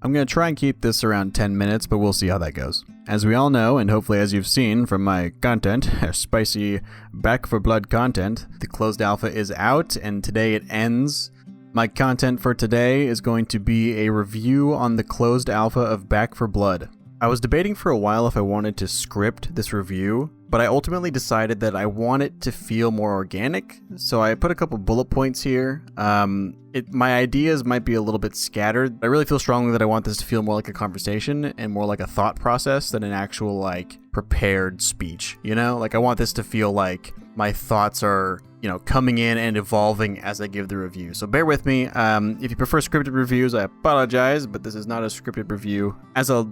I'm going to try and keep this around 10 minutes, but we'll see how that goes. As we all know, and hopefully as you've seen from my content, spicy Back 4 Blood content, the closed alpha is out and today it ends. My content for today is going to be a review on the closed alpha of Back 4 Blood. I was debating for a while if I wanted to script this review, but I ultimately decided that I want it to feel more organic, so I put a couple bullet points here. My ideas might be a little bit scattered. I really feel strongly that I want this to feel more like a conversation and more like a thought process than an actual, prepared speech, you know? I want this to feel like my thoughts are, coming in and evolving as I give the review. So bear with me. If you prefer scripted reviews, I apologize, but this is not a scripted review. As a,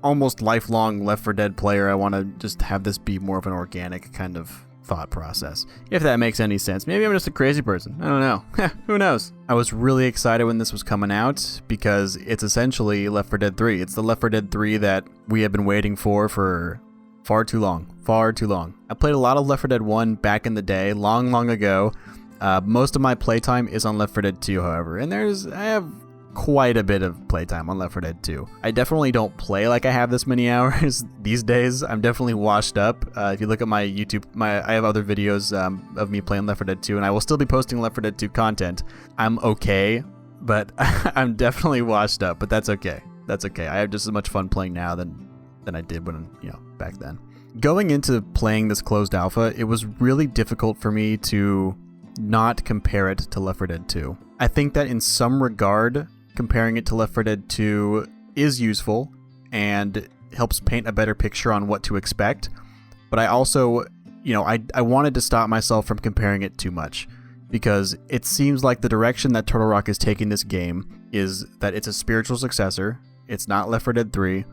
almost lifelong Left 4 Dead player, I want to just have this be more of an organic kind of thought process, if that makes any sense. Maybe I'm just a crazy person. I don't know. Who knows? I was really excited when this was coming out because it's essentially Left 4 Dead 3. It's the Left 4 Dead 3 that we have been waiting for far too long. Far too long. I played a lot of Left 4 Dead 1 back in the day, long ago. Most of my playtime is on Left 4 Dead 2, however, and I have quite a bit of playtime on Left 4 Dead 2. I definitely don't play like I have this many hours these days. I'm definitely washed up. If you look at my YouTube, I have other videos of me playing Left 4 Dead 2, and I will still be posting Left 4 Dead 2 content. I'm okay, but I'm definitely washed up, but that's okay. That's okay. I have just as much fun playing now than I did when, back then. Going into playing this closed alpha, it was really difficult for me to not compare it to Left 4 Dead 2. I think that in some regard, comparing it to Left 4 Dead 2 is useful and helps paint a better picture on what to expect. But I also, I wanted to stop myself from comparing it too much because it seems like the direction that Turtle Rock is taking this game is that it's a spiritual successor. It's not Left 4 Dead 3.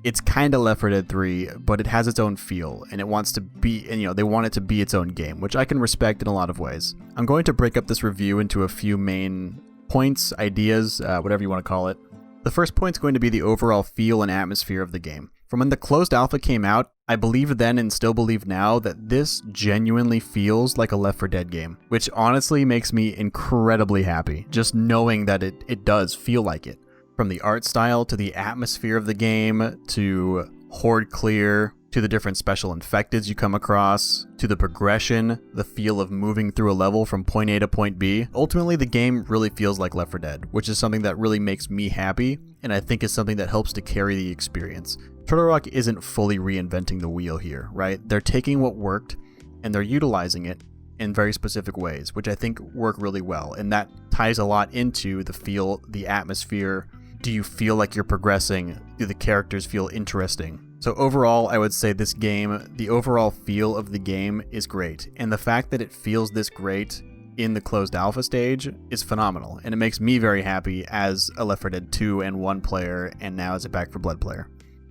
It's kind of Left 4 Dead 3, but it has its own feel, and it wants to be, and they want it to be its own game, which I can respect in a lot of ways. I'm going to break up this review into a few main points, ideas, whatever you want to call it. The first point's going to be the overall feel and atmosphere of the game. From when the closed alpha came out, I believed then and still believe now that this genuinely feels like a Left 4 Dead game, which honestly makes me incredibly happy, just knowing that it does feel like it. From the art style to the atmosphere of the game to horde clear to the different special infecteds you come across to the progression, the feel of moving through a level from point A to point B. Ultimately, the game really feels like Left 4 Dead, which is something that really makes me happy and I think is something that helps to carry the experience. Turtle Rock isn't fully reinventing the wheel here, right? They're taking what worked and they're utilizing it in very specific ways, which I think work really well. And that ties a lot into the feel, the atmosphere. Do you feel like you're progressing? Do the characters feel interesting? So overall, I would say this game, the overall feel of the game is great. And the fact that it feels this great in the closed alpha stage is phenomenal. And it makes me very happy as a Left 4 Dead 2 and 1 player, and now as a Back 4 Blood player.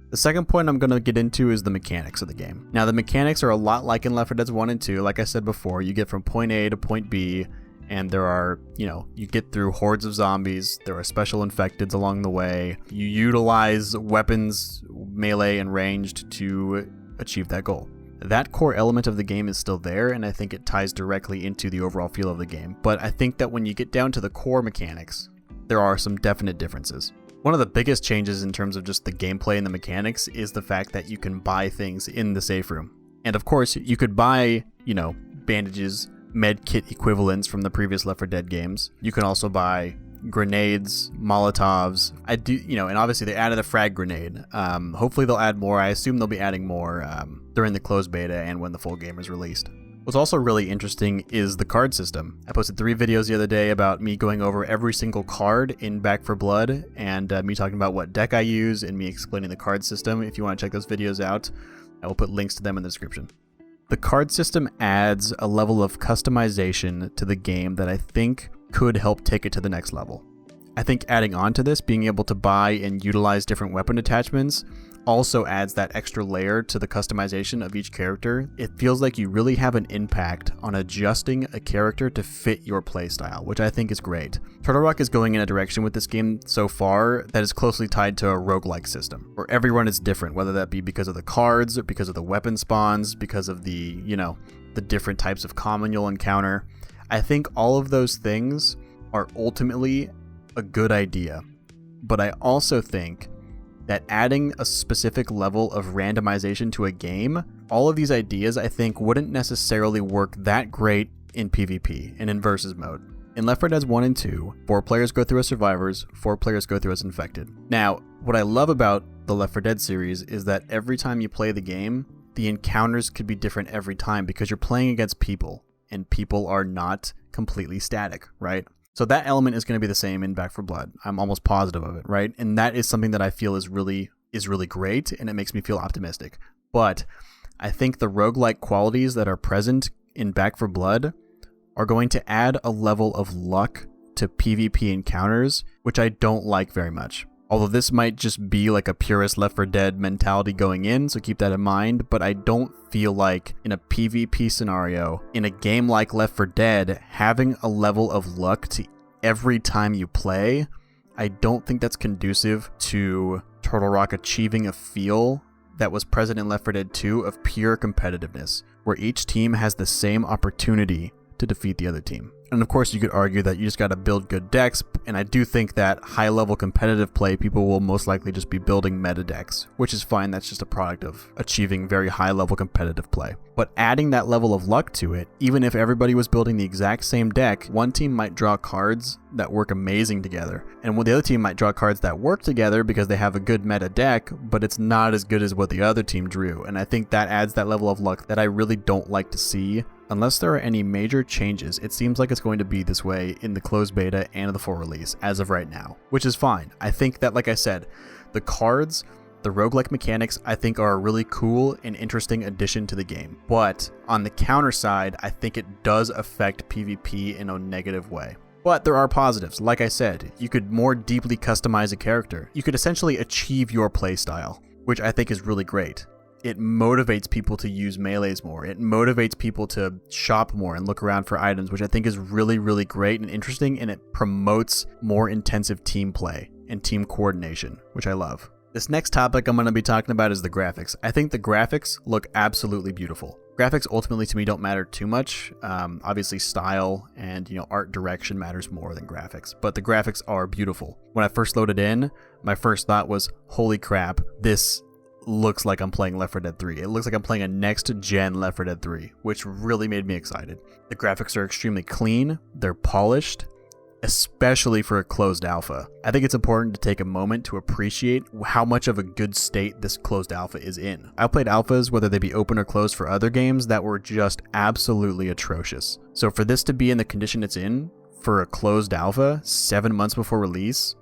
The second point I'm going to get into is the mechanics of the game. Now, the mechanics are a lot like in Left 4 Dead 1 and 2. Like I said before, you get from point A to point B, and there are, you get through hordes of zombies, there are special infecteds along the way, you utilize weapons, melee and ranged, to achieve that goal. That core element of the game is still there, and I think it ties directly into the overall feel of the game. But I think that when you get down to the core mechanics, there are some definite differences. One of the biggest changes in terms of just the gameplay and the mechanics is the fact that you can buy things in the safe room. And of course, you could buy, bandages, med kit equivalents from the previous Left 4 Dead games. You can also buy grenades, Molotovs. And obviously they added a frag grenade. Hopefully they'll add more. I assume they'll be adding more during the closed beta and when the full game is released. What's also really interesting is the card system. I posted 3 videos the other day about me going over every single card in Back 4 Blood and me talking about what deck I use and me explaining the card system. If you want to check those videos out, I will put links to them in the description. The card system adds a level of customization to the game that I think could help take it to the next level. I think adding on to this, being able to buy and utilize different weapon attachments also adds that extra layer to the customization of each character. It feels like you really have an impact on adjusting a character to fit your playstyle, which I think is great. Turtle Rock is going in a direction with this game so far that is closely tied to a roguelike system, where everyone is different, whether that be because of the cards, or because of the weapon spawns, because of the, the different types of common you'll encounter. I think all of those things are ultimately a good idea. but I also think that adding a specific level of randomization to a game, all of these ideas I think wouldn't necessarily work that great in PvP and in versus mode. In Left 4 Dead 1 and 2, 4 players go through as survivors, 4 players go through as infected. Now, what I love about the Left 4 Dead series is that every time you play the game, the encounters could be different every time because you're playing against people, and people are not completely static, right? So that element is going to be the same in Back 4 Blood. I'm almost positive of it, right? And that is something that I feel is really great, and it makes me feel optimistic. But I think the roguelike qualities that are present in Back 4 Blood are going to add a level of luck to PvP encounters, which I don't like very much. Although this might just be like a purist Left 4 Dead mentality going in, so keep that in mind, but I don't feel like in a PvP scenario, in a game like Left 4 Dead, having a level of luck to every time you play, I don't think that's conducive to Turtle Rock achieving a feel that was present in Left 4 Dead 2 of pure competitiveness, where each team has the same opportunity to defeat the other team. And of course, you could argue that you just got to build good decks, and I do think that high-level competitive play, people will most likely just be building meta decks, which is fine. That's just a product of achieving very high-level competitive play. But adding that level of luck to it, even if everybody was building the exact same deck, one team might draw cards that work amazing together, and the other team might draw cards that work together because they have a good meta deck, but it's not as good as what the other team drew. And I think that adds that level of luck that I really don't like to see. Unless there are any major changes, it seems like it's going to be this way in the closed beta and the full release as of right now, which is fine. I think that, like I said, the cards, the roguelike mechanics, I think are a really cool and interesting addition to the game. But on the counter side, I think it does affect PvP in a negative way. But there are positives. Like I said, you could more deeply customize a character. You could essentially achieve your playstyle, which I think is really great. It motivates people to use melees more. It motivates people to shop more and look around for items, which I think is really, really great and interesting, and it promotes more intensive team play and team coordination, which I love. This next topic I'm going to be talking about is the graphics. I think the graphics look absolutely beautiful. Graphics ultimately to me don't matter too much. Obviously style and art direction matters more than graphics, but the graphics are beautiful. When I first loaded in, my first thought was, holy crap, this looks like I'm playing Left 4 Dead 3. It looks like I'm playing a next-gen Left 4 Dead 3, which really made me excited. The graphics are extremely clean, they're polished, especially for a closed alpha. I think it's important to take a moment to appreciate how much of a good state this closed alpha is in. I played alphas, whether they be open or closed, for other games that were just absolutely atrocious. So for this to be in the condition it's in for a closed alpha 7 months before release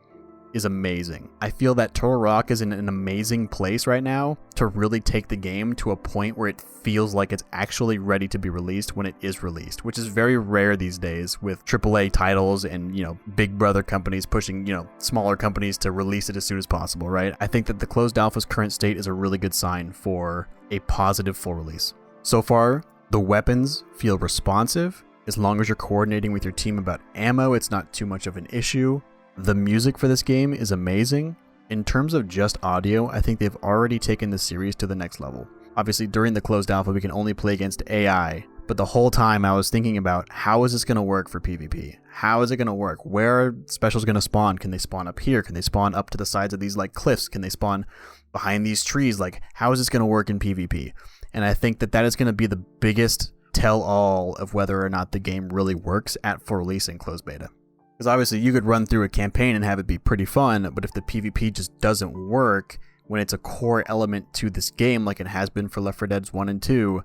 is amazing. I feel that Turtle Rock is in an amazing place right now to really take the game to a point where it feels like it's actually ready to be released when it is released, which is very rare these days with AAA titles and, big brother companies pushing, smaller companies to release it as soon as possible, right? I think that the closed alpha's current state is a really good sign for a positive full release. So far, the weapons feel responsive. As long as you're coordinating with your team about ammo, it's not too much of an issue. The music for this game is amazing. In terms of just audio, I think they've already taken the series to the next level. Obviously, during the closed alpha, we can only play against AI, but the whole time I was thinking about, how is this going to work for PvP? How is it going to work? Where are specials going to spawn? Can they spawn up here? Can they spawn up to the sides of these cliffs? Can they spawn behind these trees? How is this going to work in PvP? And I think that is going to be the biggest tell-all of whether or not the game really works at full release and closed beta. Because obviously you could run through a campaign and have it be pretty fun, but if the PvP just doesn't work when it's a core element to this game like it has been for Left 4 Dead 1 and 2,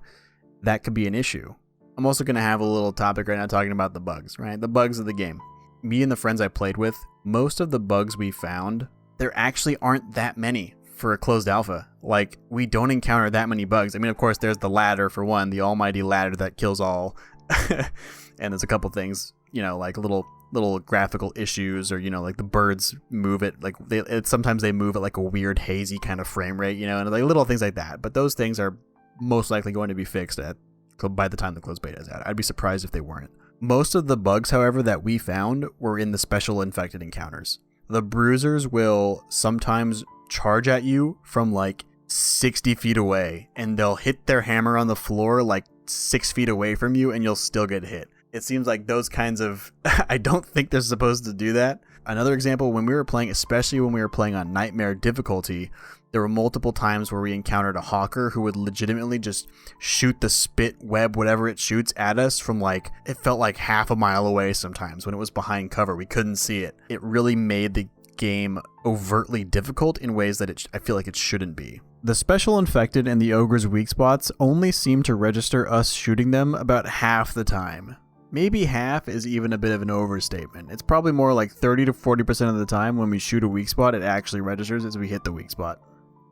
that could be an issue. I'm also going to have a little topic right now talking about the bugs, right? The bugs of the game. Me and the friends I played with, most of the bugs we found, there actually aren't that many for a closed alpha. We don't encounter that many bugs. I mean, of course, there's the ladder for one, the almighty ladder that kills all. And there's a couple things, little graphical issues, or the birds move it sometimes they move at a weird hazy kind of frame rate, and little things like that. But those things are most likely going to be fixed by the time the closed beta is out. I'd be surprised if they weren't. Most of the bugs, however, that we found were in the special infected encounters. The bruisers will sometimes charge at you from 60 feet away, and they'll hit their hammer on the floor 6 feet away from you, and you'll still get hit. It seems like those kinds of I don't think they're supposed to do that, Another example, when we were playing, especially when we were playing on Nightmare difficulty, there were multiple times where we encountered a hawker who would legitimately just shoot the spit web, whatever it shoots, at us from like, it felt like half a mile away sometimes when it was behind cover. We couldn't see it. It really made the game overtly difficult in ways that I feel like it shouldn't be. The special infected and the ogre's weak spots only seem to register us shooting them about half the time. Maybe half is even a bit of an overstatement. It's probably more like 30 to 40% of the time when we shoot a weak spot, it actually registers as we hit the weak spot.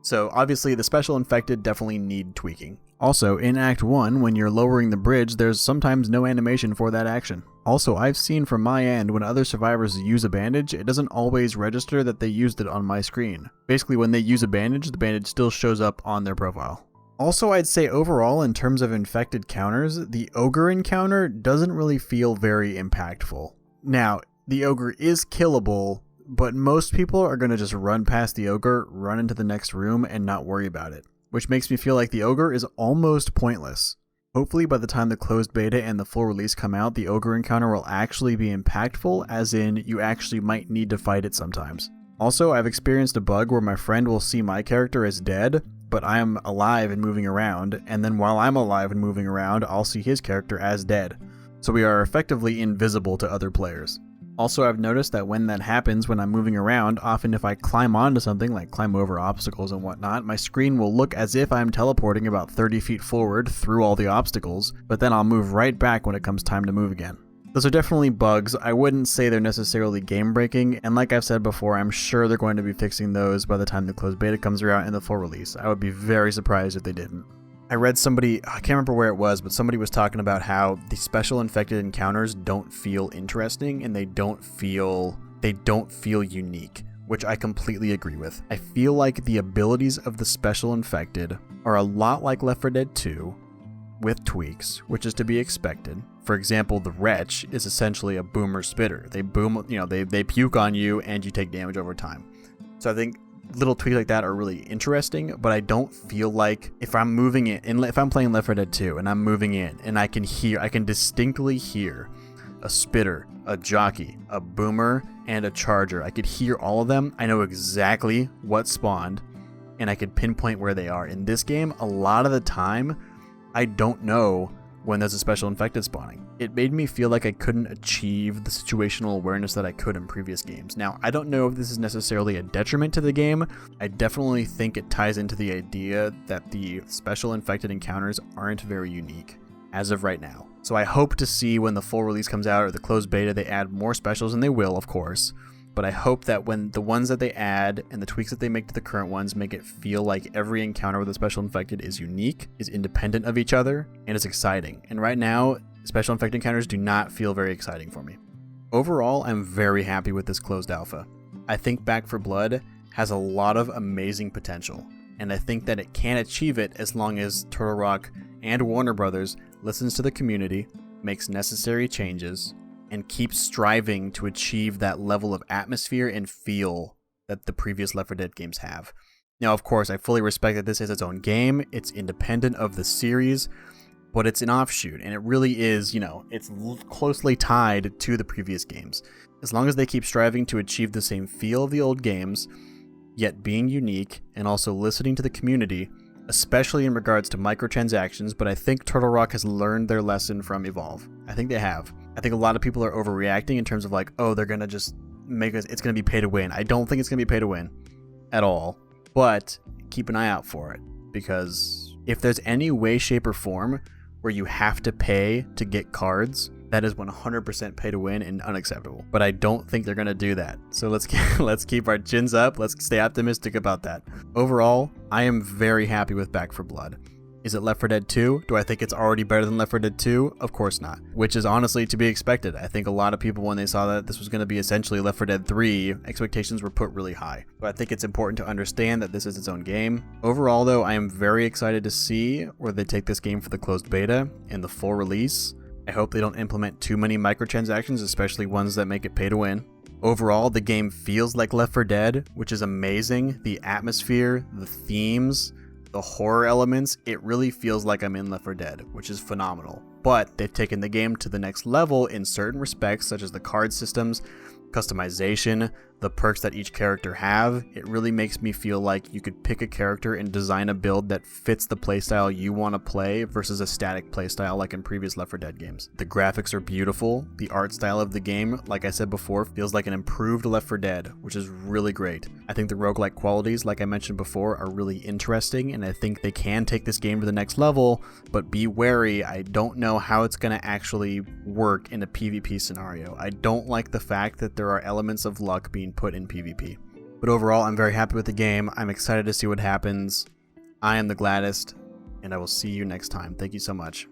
So obviously the special infected definitely need tweaking. Also, in Act 1, when you're lowering the bridge, there's sometimes no animation for that action. Also, I've seen from my end when other survivors use a bandage, it doesn't always register that they used it on my screen. Basically, when they use a bandage, the bandage still shows up on their profile. Also, I'd say overall, in terms of infected counters, the ogre encounter doesn't really feel very impactful. Now, the ogre is killable, but most people are going to just run past the ogre, run into the next room, and not worry about it, which makes me feel like the ogre is almost pointless. Hopefully by the time the closed beta and the full release come out, the ogre encounter will actually be impactful, as in you actually might need to fight it sometimes. Also, I've experienced a bug where my friend will see my character as dead, but I am alive and moving around, and then while I'm alive and moving around, I'll see his character as dead. So we are effectively invisible to other players. Also, I've noticed that when that happens, when I'm moving around, often if I climb onto something, like climb over obstacles and whatnot, my screen will look as if I'm teleporting about 30 feet forward through all the obstacles, but then I'll move right back when it comes time to move again. Those are definitely bugs. I wouldn't say they're necessarily game-breaking, and like I've said before, I'm sure they're going to be fixing those by the time the closed beta comes around and the full release. I would be very surprised if they didn't. I read somebody, I can't remember where it was, but somebody was talking about how the special infected encounters don't feel interesting and they don't feel unique, which I completely agree with. I feel like the abilities of the special infected are a lot like Left 4 Dead 2 with tweaks, which is to be expected. For example, the Wretch is essentially a boomer spitter. They boom, they puke on you and you take damage over time. So I think little tweaks like that are really interesting, but I don't feel like if I'm moving in, if I'm playing Left 4 Dead 2 and I'm moving in and I can distinctly hear a spitter, a jockey, a boomer, and a charger. I could hear all of them. I know exactly what spawned and I could pinpoint where they are. In this game, a lot of the time, I don't know when there's a special infected spawning. It made me feel like I couldn't achieve the situational awareness that I could in previous games. Now, I don't know if this is necessarily a detriment to the game. I definitely think it ties into the idea that the special infected encounters aren't very unique as of right now. So I hope to see when the full release comes out or the closed beta, they add more specials, and they will, of course. But I hope that when the ones that they add and the tweaks that they make to the current ones make it feel like every encounter with a special infected is unique, is independent of each other, and is exciting. And right now, special infected encounters do not feel very exciting for me. Overall, I'm very happy with this closed alpha. I think Back 4 Blood has a lot of amazing potential, and I think that it can achieve it as long as Turtle Rock and Warner Brothers listens to the community, makes necessary changes, and keep striving to achieve that level of atmosphere and feel that the previous Left 4 Dead games have. Now, of course, I fully respect that this is its own game, it's independent of the series, but it's an offshoot, and it really is, it's closely tied to the previous games. As long as they keep striving to achieve the same feel of the old games, yet being unique, and also listening to the community, especially in regards to microtransactions, but I think Turtle Rock has learned their lesson from Evolve. I think they have. I think a lot of people are overreacting in terms of like, oh, they're going to just make us, it's going to be pay to win. I don't think it's going to be pay to win at all, but keep an eye out for it, because if there's any way, shape, or form where you have to pay to get cards, that is 100% pay to win and unacceptable. But I don't think they're going to do that. So let's keep our chins up. Let's stay optimistic about that. Overall, I am very happy with Back 4 Blood. Is it Left 4 Dead 2? Do I think it's already better than Left 4 Dead 2? Of course not. Which is honestly to be expected. I think a lot of people, when they saw that this was going to be essentially Left 4 Dead 3, expectations were put really high. But I think it's important to understand that this is its own game. Overall, though, I am very excited to see where they take this game for the closed beta and the full release. I hope they don't implement too many microtransactions, especially ones that make it pay to win. Overall, the game feels like Left 4 Dead, which is amazing. The atmosphere, the themes, the horror elements, it really feels like I'm in Left 4 Dead, which is phenomenal. But they've taken the game to the next level in certain respects, such as the card systems, customization, the perks that each character have, it really makes me feel like you could pick a character and design a build that fits the playstyle you want to play versus a static playstyle like in previous Left 4 Dead games. The graphics are beautiful, the art style of the game, like I said before, feels like an improved Left 4 Dead, which is really great. I think the roguelike qualities, like I mentioned before, are really interesting, and I think they can take this game to the next level, but be wary, I don't know how it's going to actually work in a PvP scenario. I don't like the fact that there are elements of luck being put in PvP. But overall, I'm very happy with the game. I'm excited to see what happens. I am the Gladdest, and I will see you next time. Thank you so much.